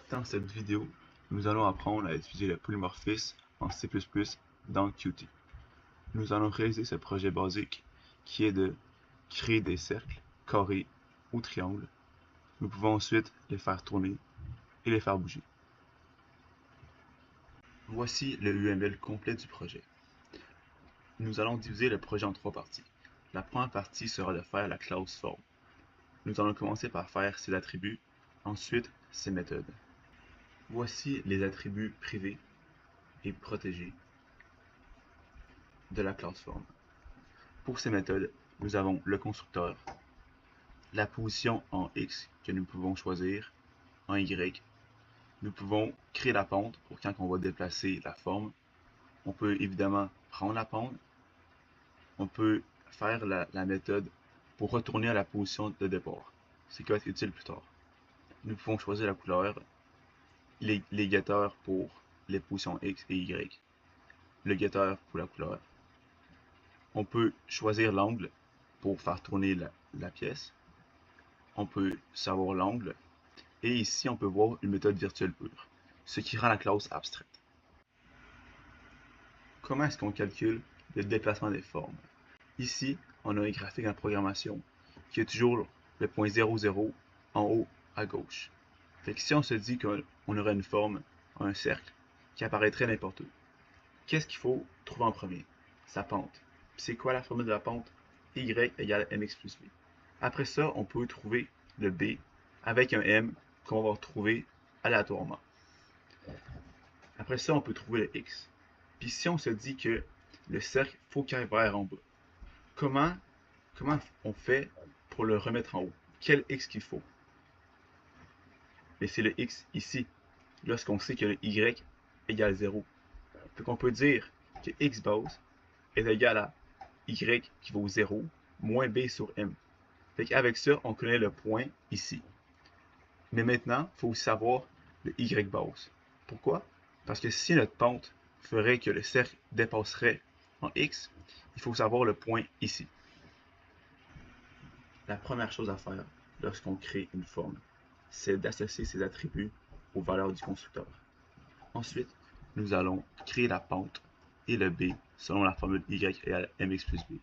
Dans cette vidéo, nous allons apprendre à utiliser le polymorphisme en C++ dans Qt. Nous allons réaliser ce projet basique qui est de créer des cercles, carrés ou triangles. Nous pouvons ensuite les faire tourner et les faire bouger. Voici le UML complet du projet. Nous allons diviser le projet en trois parties. La première partie sera de faire la classe form. Nous allons commencer par faire ses attributs, ensuite ses méthodes. Voici les attributs privés et protégés de la classe form. Pour ces méthodes, nous avons le constructeur, la position en X que nous pouvons choisir, en Y. Nous pouvons créer la pente pour quand on va déplacer la forme. On peut évidemment prendre la pente. On peut faire la méthode pour retourner à la position de départ, ce qui va être utile plus tard. Nous pouvons choisir la couleur, les getters pour les positions X et Y, le getter pour la couleur. On peut choisir l'angle pour faire tourner la pièce. On peut savoir l'angle. Et ici, on peut voir une méthode virtuelle pure, ce qui rend la classe abstraite. Comment est-ce qu'on calcule le déplacement des formes? Ici, on a un graphique en programmation qui est toujours le point 0, 0 en haut à gauche. Fait que si on se dit qu'on aurait une forme, un cercle, qui apparaîtrait n'importe où, qu'est-ce qu'il faut trouver en premier? Sa pente. C'est quoi la formule de la pente? Y égale mx plus b. Après ça, on peut trouver le b avec un m qu'on va retrouver aléatoirement. Après ça, on peut trouver le x. Puis si on se dit que le cercle, faut qu'il aille vers en bas, comment on fait pour le remettre en haut? Quel x qu'il faut? Mais c'est le x ici, lorsqu'on sait que le y égale 0. Donc on peut dire que x base est égal à y qui vaut 0 moins b sur m. Fait qu'avec ça, on connaît le point ici. Mais maintenant, il faut savoir le y base. Pourquoi? Parce que si notre pente ferait que le cercle dépasserait en x, il faut savoir le point ici. La première chose à faire lorsqu'on crée une forme, c'est d'associer ses attributs aux valeurs du constructeur. Ensuite, nous allons créer la pente et le b selon la formule y égale mx plus b.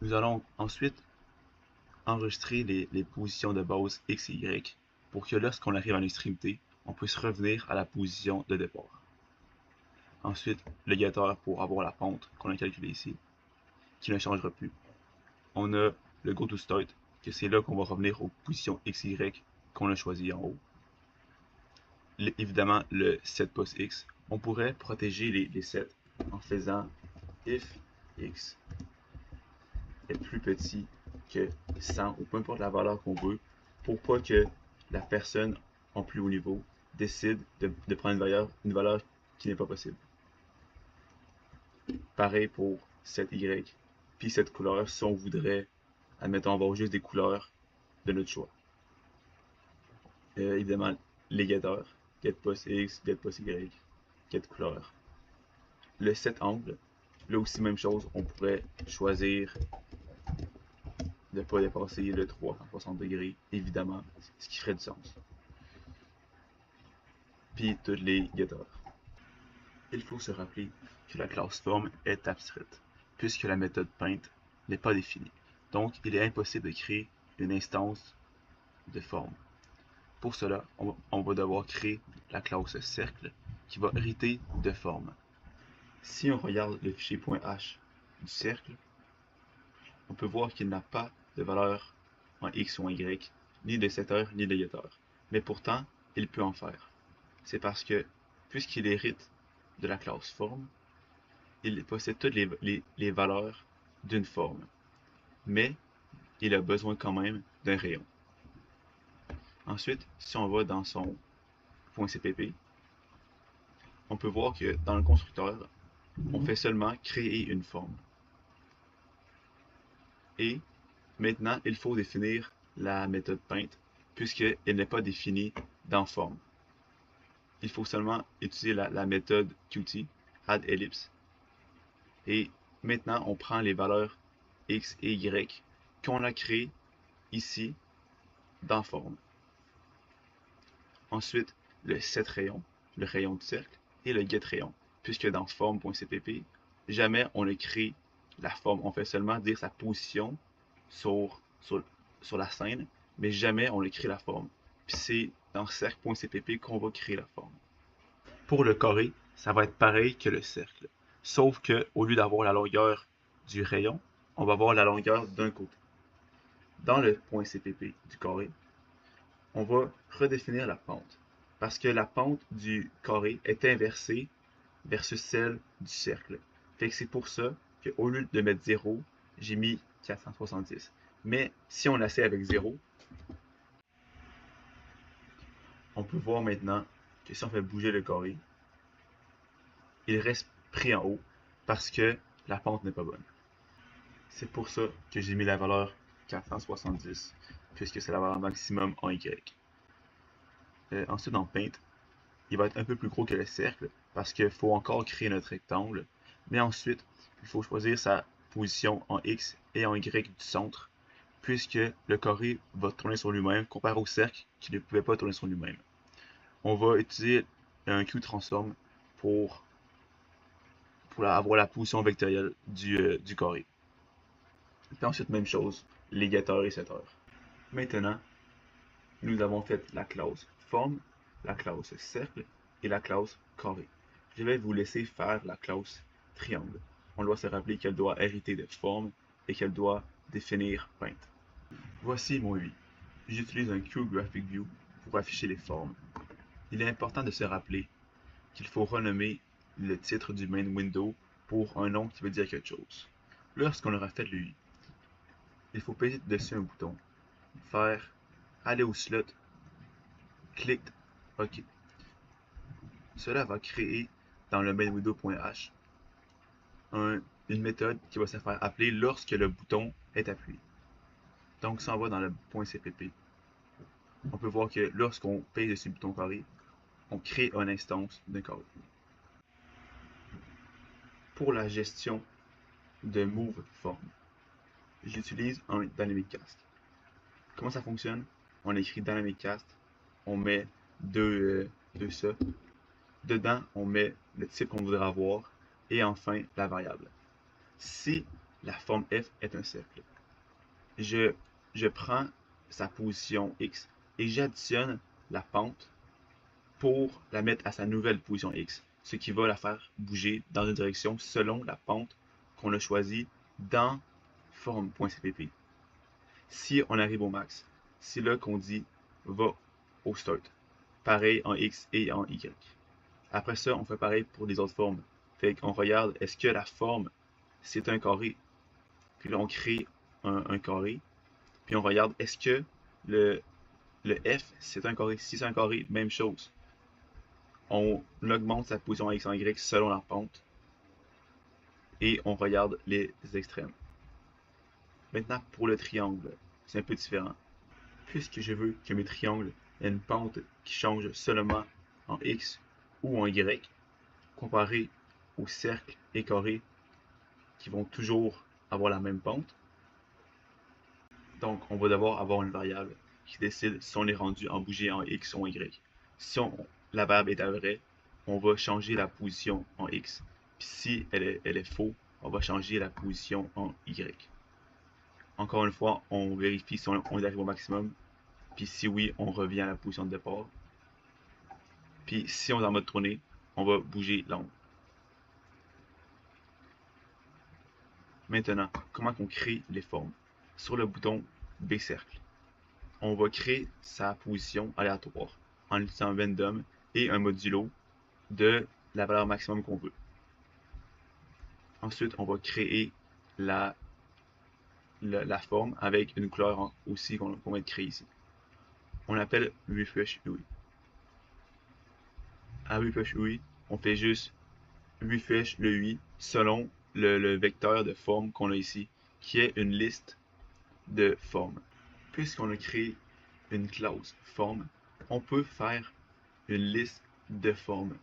Nous allons ensuite enregistrer les positions de base x et y pour que lorsqu'on arrive à l'extrémité, on puisse revenir à la position de départ. Ensuite, le getter pour avoir la pente qu'on a calculée ici, qui ne changera plus. On a le goToStart, que c'est là qu'on va revenir aux positions x et y qu'on a choisi en haut. Évidemment, le setPostX. On pourrait protéger les sets en faisant if x est plus petit que 100 ou peu importe la valeur qu'on veut, pour pas que la personne en plus haut niveau décide de prendre une valeur qui n'est pas possible. Pareil pour cette y, puis cette couleur, si on voudrait, admettons, avoir juste des couleurs de notre choix. Évidemment, les getters, getPostX, getPostY, getCouleur. Le set angle, là aussi même chose, on pourrait choisir de ne pas dépasser le 360 degrés, évidemment, ce qui ferait du sens. Puis tous les getters. Il faut se rappeler que la classe form est abstraite, puisque la méthode paint n'est pas définie. Donc, il est impossible de créer une instance de forme. Pour cela, on va devoir créer la classe cercle qui va hériter de forme. Si on regarde le fichier .h du cercle, on peut voir qu'il n'a pas de valeur en x ou en y, ni de setter ni de getter. Mais pourtant, il peut en faire. C'est parce que, puisqu'il hérite de la classe forme, il possède toutes les valeurs d'une forme. Mais, il a besoin quand même d'un rayon. Ensuite, si on va dans son .cpp, on peut voir que dans le constructeur, on fait seulement créer une forme. Et maintenant, il faut définir la méthode paint, puisqu'elle n'est pas définie dans forme. Il faut seulement utiliser la méthode Qt, addEllipse. Et maintenant, on prend les valeurs x et y qu'on a créées ici dans forme. Ensuite, le setRayon, le rayon du cercle, et le getRayon, puisque dans form.cpp, jamais on ne crée la forme, on fait seulement dire sa position sur la scène, mais jamais on ne crée la forme. Puis c'est dans cercle.cpp qu'on va créer la forme. Pour le carré, ça va être pareil que le cercle, sauf que au lieu d'avoir la longueur du rayon, on va avoir la longueur d'un côté. Dans le point CPP du carré, on va redéfinir la pente, parce que la pente du carré est inversée versus celle du cercle. Fait que c'est pour ça qu'au lieu de mettre 0, j'ai mis 470. Mais si on essaie avec 0, on peut voir maintenant que si on fait bouger le carré, il reste pris en haut parce que la pente n'est pas bonne. C'est pour ça que j'ai mis la valeur 470, puisque c'est la valeur maximum en Y. Ensuite, dans Paint, il va être un peu plus gros que le cercle, parce qu'il faut encore créer notre rectangle. Mais ensuite, il faut choisir sa position en X et en Y du centre, puisque le carré va tourner sur lui-même, comparé au cercle qui ne pouvait pas tourner sur lui-même. On va utiliser un Q-transform pour avoir la position vectorielle du carré. Puis ensuite, même chose, les getters et setters. Maintenant, nous avons fait la classe forme, la classe cercle et la classe carré. Je vais vous laisser faire la classe triangle. On doit se rappeler qu'elle doit hériter de forme et qu'elle doit définir Paint. Voici mon UI. J'utilise un QGraphicView pour afficher les formes. Il est important de se rappeler qu'il faut renommer le titre du main window pour un nom qui veut dire quelque chose. Lorsqu'on aura fait l'UI, il faut peser dessus un bouton, faire aller au slot, clic OK. Cela va créer dans le mainwindow.h une méthode qui va se faire appeler lorsque le bouton est appuyé. Donc si on va dans le .cpp, on peut voir que lorsqu'on pèse sur le bouton carré, on crée une instance d'un carré. Pour la gestion de move form, j'utilise un dynamic cast. Comment ça fonctionne? On écrit dynamic cast, on met deux ça. Dedans, on met le type qu'on voudrait avoir et enfin la variable. Si la forme f est un cercle, je prends sa position x et j'additionne la pente pour la mettre à sa nouvelle position x, ce qui va la faire bouger dans une direction selon la pente qu'on a choisie dans form.cpp. Si on arrive au max, c'est là qu'on dit va au start. Pareil en x et en y. Après ça, on fait pareil pour les autres formes. Fait qu'on regarde, est-ce que la forme, c'est un carré? Puis là, on crée un carré. Puis on regarde, est-ce que le F, c'est un carré? Si c'est un carré, même chose. On augmente sa position X en Y selon la pente. Et on regarde les extrêmes. Maintenant, pour le triangle, c'est un peu différent. Puisque je veux que mes triangles aient une pente qui change seulement en X ou en Y, comparé aux cercles et carrés qui vont toujours avoir la même pente. Donc, on va devoir avoir une variable qui décide si on est rendu en bougé en X ou en Y. Si la variable est vraie, on va changer la position en X. Puis si elle est faux, on va changer la position en Y. Encore une fois, on vérifie si on arrive au maximum. Puis si oui, on revient à la position de départ. Puis si on est en mode tournée, on va bouger l'ongle. Maintenant, comment on crée les formes? Sur le bouton B cercle, on va créer sa position aléatoire en utilisant random et un modulo de la valeur maximum qu'on veut. Ensuite, on va créer la forme avec une couleur aussi qu'on va créer ici. On l'appelle refresh UI. À refresh UI, on fait juste refresh le UI selon le vecteur de forme qu'on a ici, qui est une liste de formes. Puisqu'on a créé une classe forme, on peut faire une liste de formes.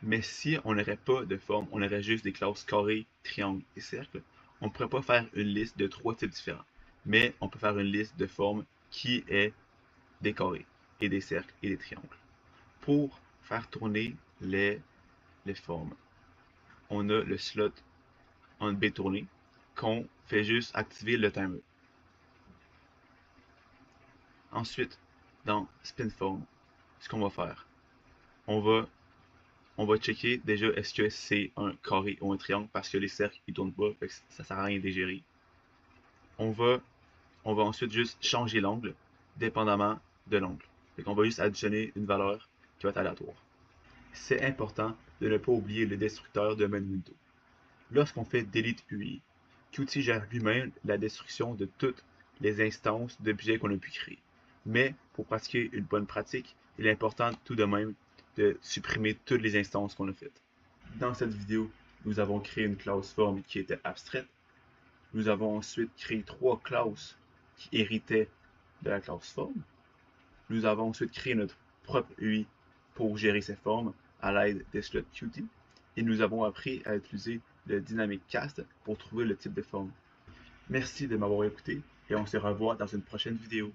Mais si on n'aurait pas de forme, on aurait juste des classes carré, triangle et cercle, on ne pourrait pas faire une liste de 3 types différents. Mais on peut faire une liste de formes qui est des carrés et des cercles et des triangles. Pour faire tourner les formes, on a le slot on B tourné qu'on fait juste activer le timer. Ensuite, dans Spin Form, ce qu'on va faire, on va checker déjà est-ce que c'est un carré ou un triangle parce que les cercles ils tournent pas, fait que ça sert à rien de les gérer. On va ensuite juste changer l'angle dépendamment de l'angle. Fait qu'on va juste additionner une valeur qui va être aléatoire. C'est important de ne pas oublier le destructeur de main window. Lorsqu'on fait delete UI, Qt gère lui-même la destruction de toutes les instances d'objets qu'on a pu créer. Mais pour pratiquer une bonne pratique, il est important tout de même de supprimer toutes les instances qu'on a faites. Dans cette vidéo, nous avons créé une classe form qui était abstraite. Nous avons ensuite créé 3 classes qui héritaient de la classe form. Nous avons ensuite créé notre propre UI pour gérer ces formes à l'aide des slots Qt. Et nous avons appris à utiliser le Dynamic Cast pour trouver le type de forme. Merci de m'avoir écouté et on se revoit dans une prochaine vidéo.